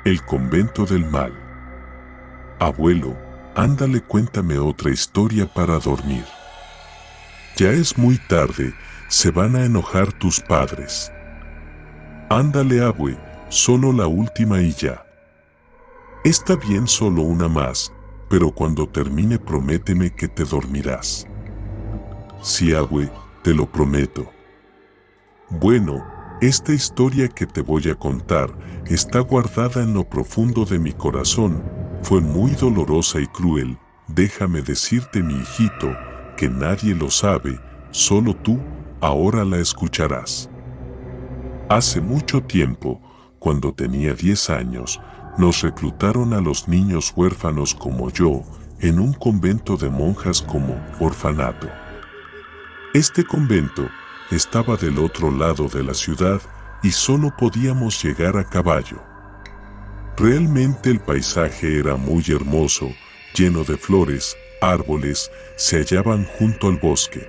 El convento del mal. Abuelo, ándale, cuéntame otra historia para dormir. Ya es muy tarde, se van a enojar tus padres. Ándale, abue, solo la última y ya. Está bien, solo una más, pero cuando termine prométeme que te dormirás. Sí, abue, te lo prometo. Bueno, esta historia que te voy a contar está guardada en lo profundo de mi corazón. Fue muy dolorosa y cruel. Déjame decirte, mi hijito, que nadie lo sabe, solo tú, ahora la escucharás. Hace mucho tiempo, cuando tenía 10 años, nos reclutaron a los niños huérfanos como yo en un convento de monjas como orfanato. Este convento estaba del otro lado de la ciudad y solo podíamos llegar a caballo. Realmente el paisaje era muy hermoso, lleno de flores, árboles, se hallaban junto al bosque.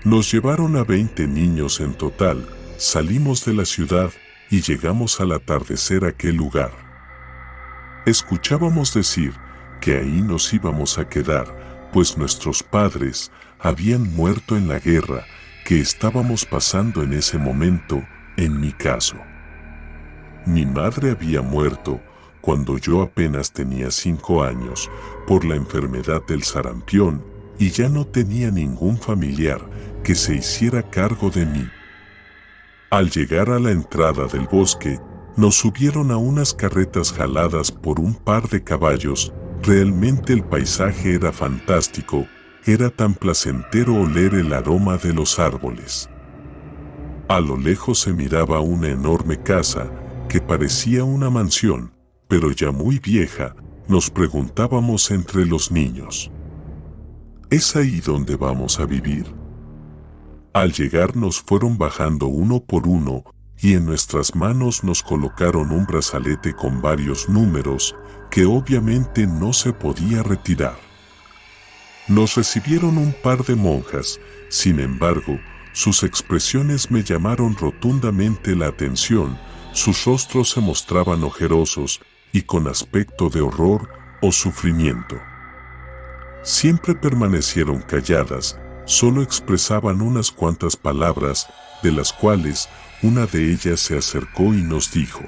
Nos llevaron a 20 niños en total, salimos de la ciudad y llegamos al atardecer a aquel lugar. Escuchábamos decir que ahí nos íbamos a quedar, pues nuestros padres habían muerto en la guerra que estábamos pasando en ese momento. En mi caso, mi madre había muerto cuando yo apenas tenía 5 años por la enfermedad del sarampión y ya no tenía ningún familiar que se hiciera cargo de mí. Al llegar a la entrada del bosque, nos subieron a unas carretas jaladas por un par de caballos. Realmente el paisaje era fantástico, era tan placentero oler el aroma de los árboles. A lo lejos se miraba una enorme casa que parecía una mansión, pero ya muy vieja. Nos preguntábamos entre los niños: ¿es ahí donde vamos a vivir? Al llegar nos fueron bajando uno por uno y en nuestras manos nos colocaron un brazalete con varios números que obviamente no se podía retirar. Nos recibieron un par de monjas, sin embargo, sus expresiones me llamaron rotundamente la atención. Sus rostros se mostraban ojerosos y con aspecto de horror o sufrimiento. Siempre permanecieron calladas, solo expresaban unas cuantas palabras, de las cuales una de ellas se acercó y nos dijo: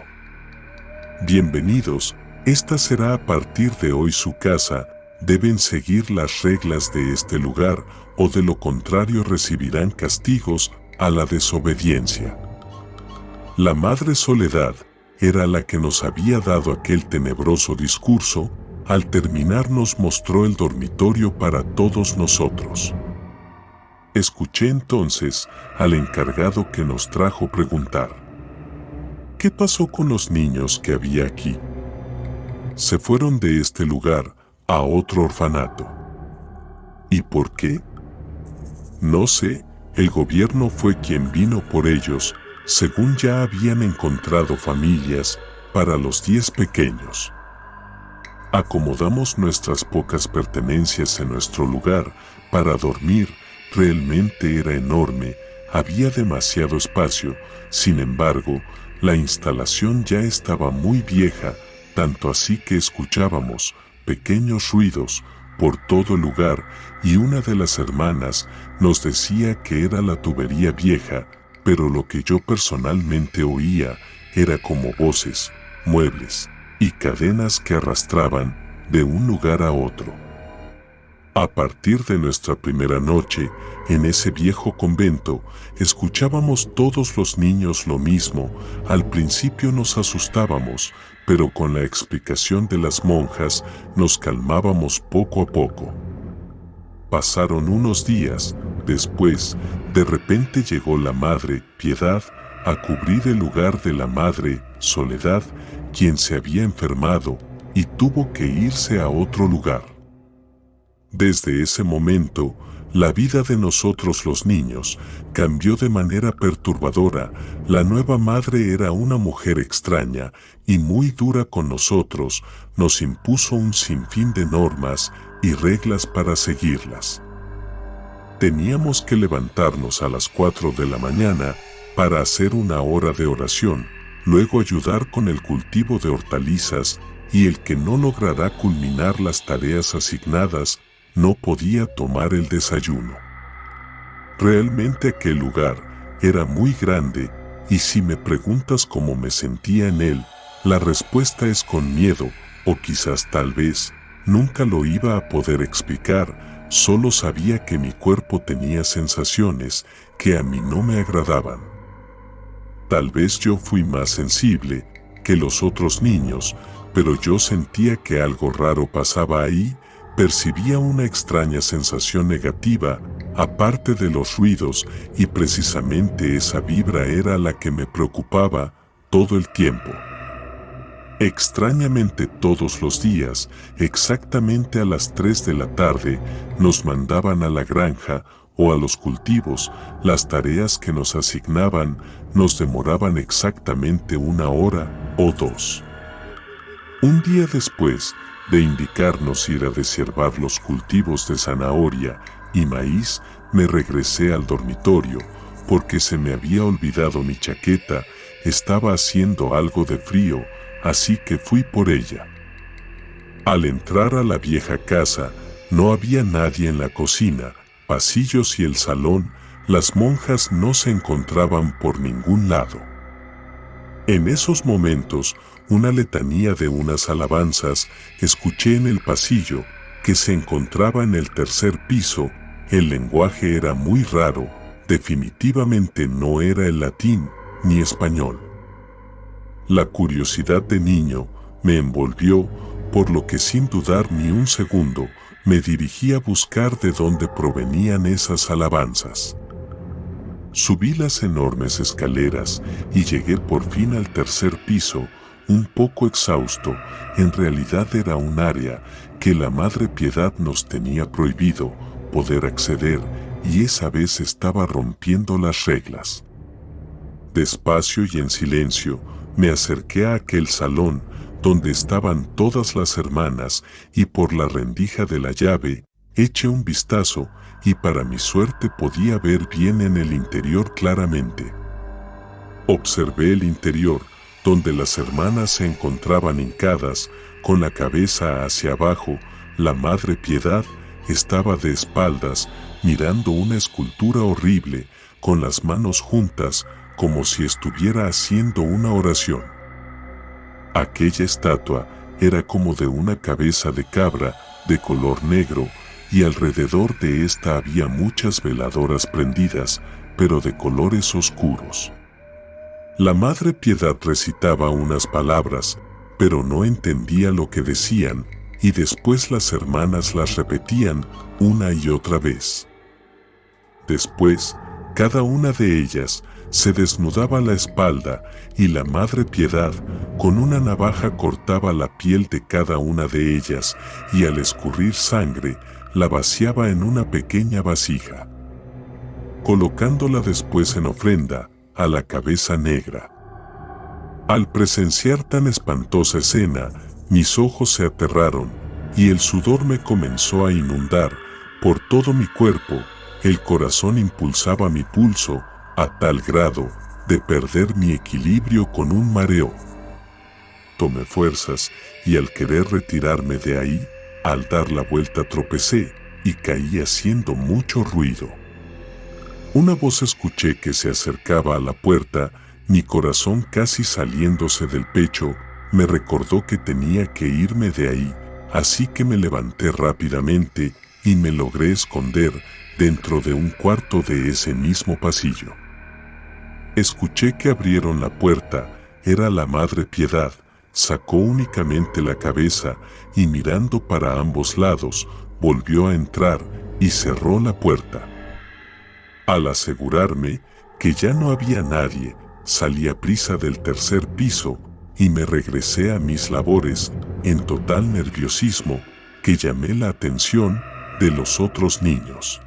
bienvenidos, esta será a partir de hoy su casa, deben seguir las reglas de este lugar o de lo contrario recibirán castigos a la desobediencia. La Madre Soledad era la que nos había dado aquel tenebroso discurso. Al terminar nos mostró el dormitorio para todos nosotros. Escuché entonces al encargado que nos trajo preguntar: ¿qué pasó con los niños que había aquí? Se fueron de este lugar a otro orfanato. ¿Y por qué? No sé, el gobierno fue quien vino por ellos, según ya habían encontrado familias para los 10 pequeños. Acomodamos nuestras pocas pertenencias en nuestro lugar para dormir. Realmente era enorme, había demasiado espacio. Sin embargo, la instalación ya estaba muy vieja, tanto así que escuchábamos pequeños ruidos por todo el lugar y una de las hermanas nos decía que era la tubería vieja, pero lo que yo personalmente oía era como voces, muebles y cadenas que arrastraban de un lugar a otro. A partir de nuestra primera noche en ese viejo convento, escuchábamos todos los niños lo mismo. Al principio nos asustábamos, pero con la explicación de las monjas nos calmábamos poco a poco. Pasaron unos días, después, de repente llegó la Madre Piedad a cubrir el lugar de la Madre Soledad, quien se había enfermado y tuvo que irse a otro lugar. Desde ese momento, la vida de nosotros los niños cambió de manera perturbadora. La nueva madre era una mujer extraña y muy dura con nosotros, nos impuso un sinfín de normas y reglas para seguirlas. Teníamos que levantarnos a las 4 de la mañana para hacer una hora de oración, luego ayudar con el cultivo de hortalizas, y el que no logrará culminar las tareas asignadas no podía tomar el desayuno. Realmente aquel lugar era muy grande, y si me preguntas cómo me sentía en él, la respuesta es con miedo, o quizás tal vez, nunca lo iba a poder explicar, solo sabía que mi cuerpo tenía sensaciones que a mí no me agradaban. Tal vez yo fui más sensible que los otros niños, pero yo sentía que algo raro pasaba ahí, percibía una extraña sensación negativa, aparte de los ruidos, y precisamente esa vibra era la que me preocupaba todo el tiempo. Extrañamente todos los días, exactamente a las 3 de la tarde, nos mandaban a la granja o a los cultivos. Las tareas que nos asignaban nos demoraban exactamente 1 hora o 2. Un día después de indicarnos ir a deshiervar los cultivos de zanahoria y maíz, me regresé al dormitorio porque se me había olvidado mi chaqueta. Estaba haciendo algo de frío, así que fui por ella. Al entrar a la vieja casa, no había nadie en la cocina, pasillos y el salón. Las monjas no se encontraban por ningún lado. En esos momentos, una letanía de unas alabanzas escuché en el pasillo, que se encontraba en el tercer piso. El lenguaje era muy raro, definitivamente no era el latín ni español. La curiosidad de niño me envolvió, por lo que sin dudar ni un segundo, me dirigí a buscar de dónde provenían esas alabanzas. Subí las enormes escaleras y llegué por fin al tercer piso, un poco exhausto. En realidad era un área que la Madre Piedad nos tenía prohibido poder acceder, y esa vez estaba rompiendo las reglas. Despacio y en silencio, me acerqué a aquel salón donde estaban todas las hermanas, y por la rendija de la llave eché un vistazo, y para mi suerte podía ver bien en el interior claramente. Observé el interior, donde las hermanas se encontraban hincadas, con la cabeza hacia abajo. La Madre Piedad estaba de espaldas, mirando una escultura horrible, con las manos juntas, como si estuviera haciendo una oración. Aquella estatua era como de una cabeza de cabra, de color negro, y alrededor de esta había muchas veladoras prendidas, pero de colores oscuros. La Madre Piedad recitaba unas palabras, pero no entendía lo que decían, y después las hermanas las repetían una y otra vez. Después, cada una de ellas se desnudaba la espalda, y la Madre Piedad con una navaja cortaba la piel de cada una de ellas, y al escurrir sangre, la vaciaba en una pequeña vasija, colocándola después en ofrenda a la cabeza negra. Al presenciar tan espantosa escena, mis ojos se aterraron, y el sudor me comenzó a inundar por todo mi cuerpo. El corazón impulsaba mi pulso a tal grado de perder mi equilibrio con un mareo. Tomé fuerzas, y al querer retirarme de ahí, al dar la vuelta tropecé y caí haciendo mucho ruido. Una voz escuché que se acercaba a la puerta. Mi corazón casi saliéndose del pecho me recordó que tenía que irme de ahí, así que me levanté rápidamente y me logré esconder dentro de un cuarto de ese mismo pasillo. Escuché que abrieron la puerta. Era la Madre Piedad. Sacó únicamente la cabeza y mirando para ambos lados, volvió a entrar y cerró la puerta. Al asegurarme que ya no había nadie, salí a prisa del tercer piso y me regresé a mis labores en total nerviosismo, que llamé la atención de los otros niños.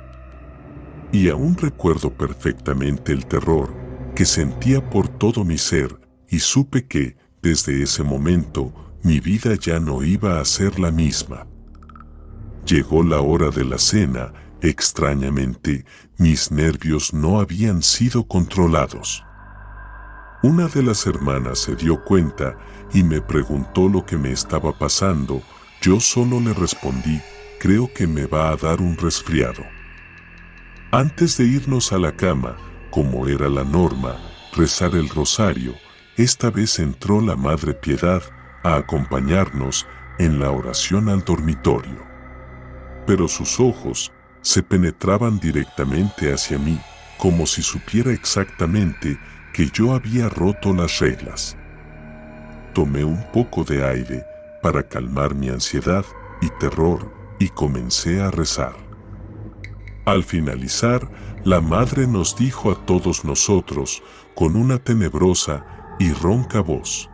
Y aún recuerdo perfectamente el terror que sentía por todo mi ser, y supe que, desde ese momento, mi vida ya no iba a ser la misma. Llegó la hora de la cena. Extrañamente, mis nervios no habían sido controlados. Una de las hermanas se dio cuenta y me preguntó lo que me estaba pasando. Yo solo le respondí, creo que me va a dar un resfriado. Antes de irnos a la cama, como era la norma, rezar el rosario, esta vez entró la Madre Piedad a acompañarnos en la oración al dormitorio. Pero sus ojos se penetraban directamente hacia mí, como si supiera exactamente que yo había roto las reglas. Tomé un poco de aire para calmar mi ansiedad y terror y comencé a rezar. Al finalizar, la Madre nos dijo a todos nosotros con una tenebrosa y ronca voz: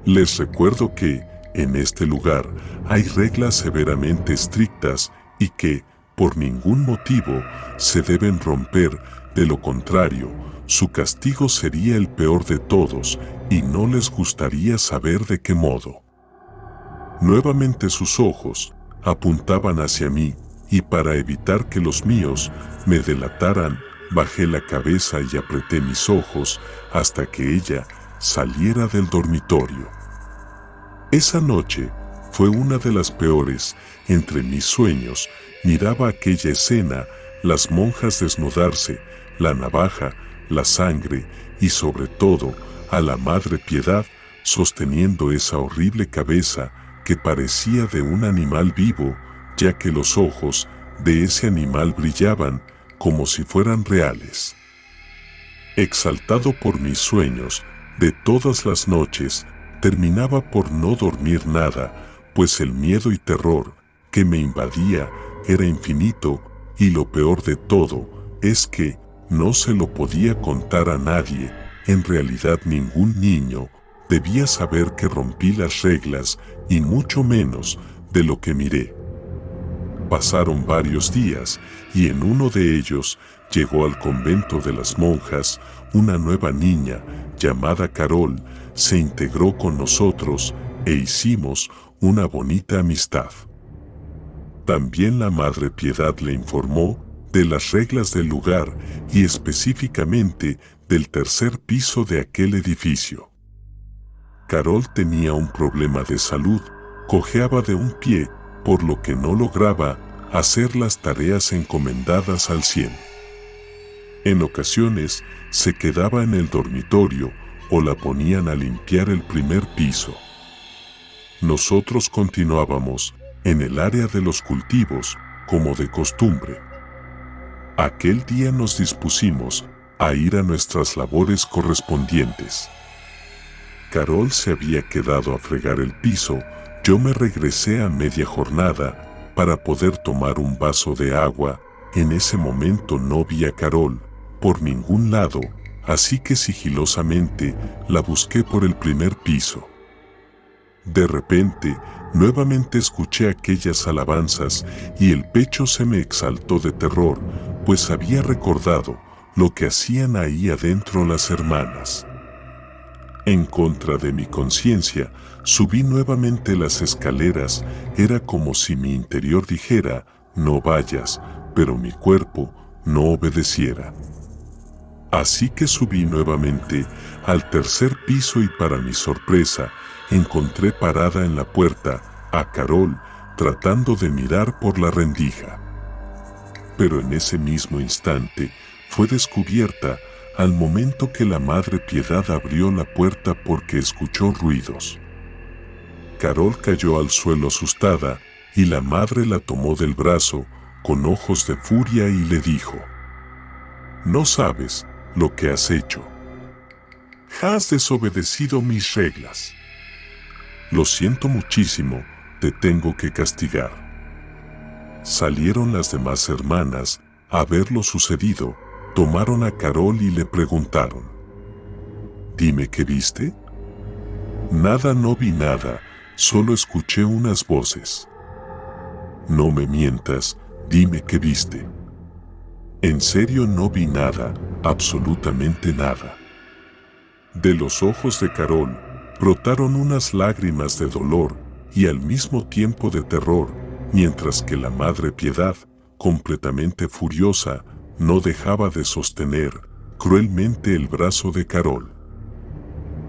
les recuerdo que, en este lugar, hay reglas severamente estrictas y que, por ningún motivo, se deben romper, de lo contrario, su castigo sería el peor de todos y no les gustaría saber de qué modo. Nuevamente sus ojos apuntaban hacia mí y para evitar que los míos me delataran, bajé la cabeza y apreté mis ojos hasta que ella saliera del dormitorio. Esa noche fue una de las peores. Entre mis sueños miraba aquella escena, las monjas desnudarse, la navaja, la sangre y sobre todo a la Madre Piedad sosteniendo esa horrible cabeza que parecía de un animal vivo, ya que los ojos de ese animal brillaban como si fueran reales. Exaltado por mis sueños de todas las noches, terminaba por no dormir nada, pues el miedo y terror que me invadía era infinito y lo peor de todo es que no se lo podía contar a nadie. En realidad ningún niño debía saber que rompí las reglas y mucho menos de lo que miré. Pasaron varios días y en uno de ellos llegó al convento de las monjas una nueva niña llamada Carol. Se integró con nosotros e hicimos una bonita amistad. También la Madre Piedad le informó de las reglas del lugar y específicamente del tercer piso de aquel edificio. Carol tenía un problema de salud, cojeaba de un pie, por lo que no lograba hacer las tareas encomendadas al 100. En ocasiones se quedaba en el dormitorio o la ponían a limpiar el primer piso. Nosotros continuábamos en el área de los cultivos, como de costumbre. Aquel día nos dispusimos a ir a nuestras labores correspondientes. Carol se había quedado a fregar el piso, yo me regresé a media jornada para poder tomar un vaso de agua. En ese momento no vi a Carol por ningún lado, así que sigilosamente la busqué por el primer piso. De repente, nuevamente escuché aquellas alabanzas y el pecho se me exaltó de terror, pues había recordado lo que hacían ahí adentro las hermanas. En contra de mi conciencia, subí nuevamente las escaleras. Era como si mi interior dijera, no vayas, pero mi cuerpo no obedeciera. Así que subí nuevamente al tercer piso y para mi sorpresa, encontré parada en la puerta a Carol tratando de mirar por la rendija. Pero en ese mismo instante fue descubierta al momento que la Madre Piedad abrió la puerta porque escuchó ruidos. Carol cayó al suelo asustada y la madre la tomó del brazo con ojos de furia y le dijo: «No sabes lo que has hecho. Has desobedecido mis reglas. Lo siento muchísimo, te tengo que castigar». Salieron las demás hermanas a ver lo sucedido, tomaron a Carol y le preguntaron: «Dime qué viste». «Nada, no vi nada, solo escuché unas voces». «No me mientas, dime qué viste». «En serio no vi nada, absolutamente nada». De los ojos de Carol brotaron unas lágrimas de dolor y al mismo tiempo de terror, mientras que la Madre Piedad, completamente furiosa, no dejaba de sostener cruelmente el brazo de Carol.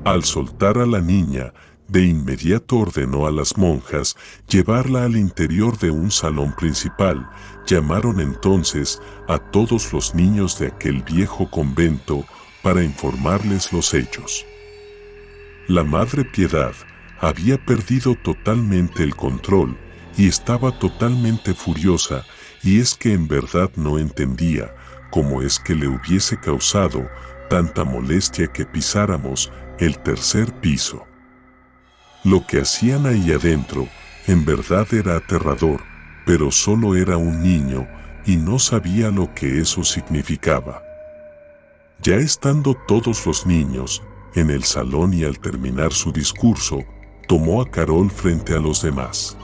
Al soltar a la niña, de inmediato ordenó a las monjas llevarla al interior de un salón principal. Llamaron entonces a todos los niños de aquel viejo convento para informarles los hechos. La Madre Piedad había perdido totalmente el control y estaba totalmente furiosa, y es que en verdad no entendía cómo es que le hubiese causado tanta molestia que pisáramos el tercer piso. Lo que hacían ahí adentro en verdad era aterrador, pero solo era un niño y no sabía lo que eso significaba. Ya estando todos los niños en el salón y al terminar su discurso, tomó a Carol frente a los demás.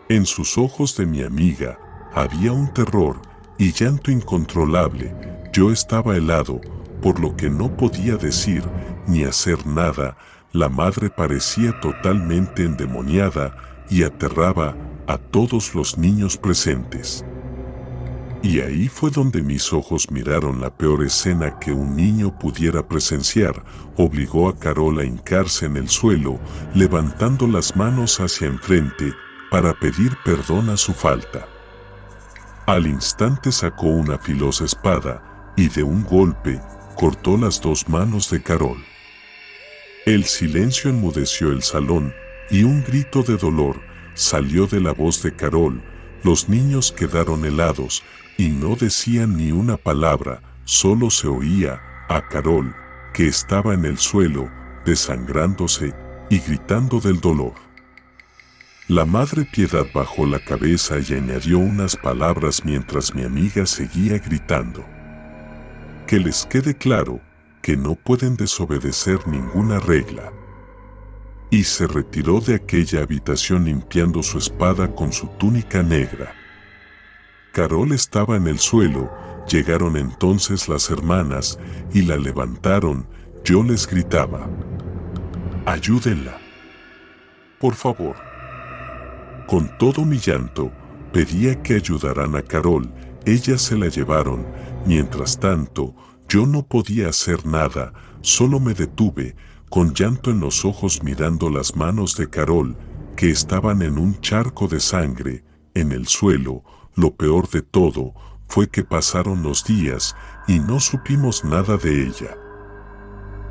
En sus ojos de mi amiga había un terror y llanto incontrolable. Yo estaba helado, por lo que no podía decir ni hacer nada. La madre parecía totalmente endemoniada y aterraba a todos los niños presentes. Y ahí fue donde mis ojos miraron la peor escena que un niño pudiera presenciar. Obligó a Carol a hincarse en el suelo, levantando las manos hacia enfrente para pedir perdón a su falta. Al instante sacó una filosa espada y de un golpe cortó las dos manos de Carol. El silencio enmudeció el salón y un grito de dolor salió de la voz de Carol. Los niños quedaron helados y no decían ni una palabra, solo se oía a Carol, que estaba en el suelo, desangrándose y gritando del dolor. La Madre Piedad bajó la cabeza y añadió unas palabras mientras mi amiga seguía gritando. Que les quede claro que no pueden desobedecer ninguna regla. Y se retiró de aquella habitación limpiando su espada con su túnica negra. Carol estaba en el suelo. Llegaron entonces las hermanas y la levantaron. Yo les gritaba: «Ayúdenla, por favor». Con todo mi llanto, pedía que ayudaran a Carol. Ellas se la llevaron. Mientras tanto, yo no podía hacer nada, solo me detuve, con llanto en los ojos mirando las manos de Carol, que estaban en un charco de sangre, en el suelo. Lo peor de todo fue que pasaron los días y no supimos nada de ella.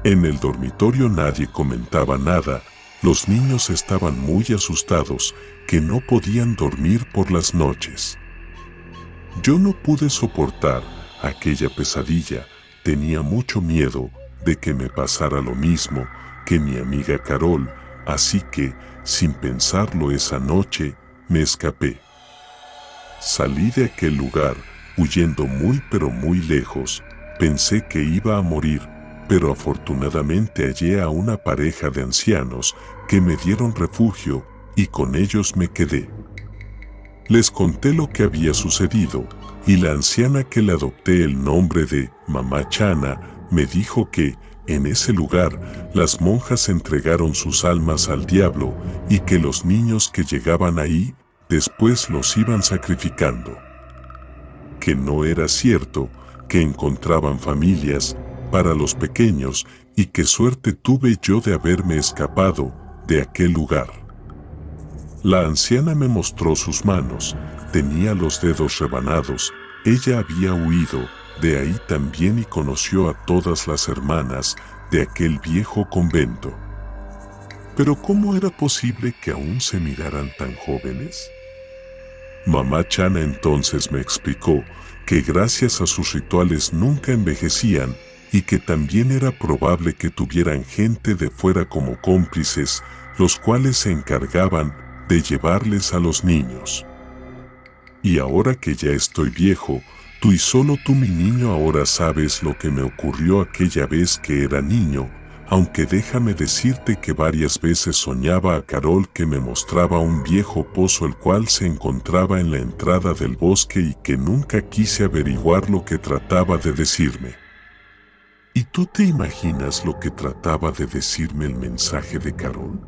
En el dormitorio nadie comentaba nada. Los niños estaban muy asustados, que no podían dormir por las noches. Yo no pude soportar aquella pesadilla. Tenía mucho miedo de que me pasara lo mismo que mi amiga Carol, así que, sin pensarlo esa noche, me escapé. Salí de aquel lugar, huyendo muy pero muy lejos. Pensé que iba a morir, pero afortunadamente hallé a una pareja de ancianos que me dieron refugio y con ellos me quedé. Les conté lo que había sucedido y la anciana, que le adopté el nombre de Mamá Chana, me dijo que, en ese lugar, las monjas entregaron sus almas al diablo y que los niños que llegaban ahí, después los iban sacrificando. Que no era cierto, que encontraban familias para los pequeños y qué suerte tuve yo de haberme escapado de aquel lugar. La anciana me mostró sus manos, tenía los dedos rebanados. Ella había huido de ahí también y conoció a todas las hermanas de aquel viejo convento. Pero ¿cómo era posible que aún se miraran tan jóvenes? Mamá Chana entonces me explicó que gracias a sus rituales nunca envejecían y que también era probable que tuvieran gente de fuera como cómplices, los cuales se encargaban de llevarles a los niños. Y ahora que ya estoy viejo, tú y solo tú, mi niño, ahora sabes lo que me ocurrió aquella vez que era niño, aunque déjame decirte que varias veces soñaba a Carol que me mostraba un viejo pozo el cual se encontraba en la entrada del bosque y que nunca quise averiguar lo que trataba de decirme. ¿Y tú te imaginas lo que trataba de decirme el mensaje de Carol?